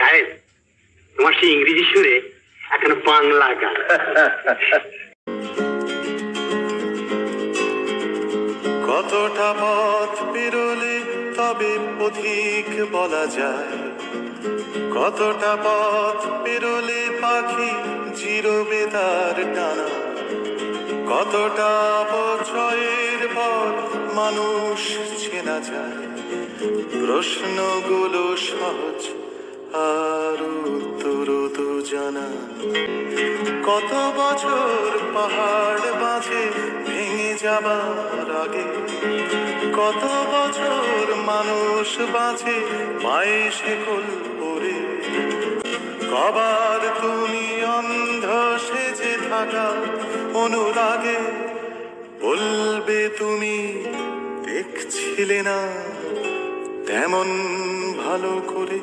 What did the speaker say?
সাহেব, তোমার সেই ইংরেজি সুরে এখন বাংলা গান। কতটা পথ পেরোলে তবে পথিক বলা যায়, কতটা পথ পেরোলে পাখি জিরোবে তার টানা, কতটা অপচয়ের পর মানুষ চেনা যায়। প্রশ্নগুলো সহজ আর উত্তর তো জানা। কত বছর পাহাড় বাঁধে ভেঙে যাবার আগে, কত বছর মানুষ বাঁচে পায়ে শেকল পরে। কবার তুমি অন্ধ সেজে থাকা অনুরাগে বলবে তুমি দেখছিলে না তেমন ভালো করে।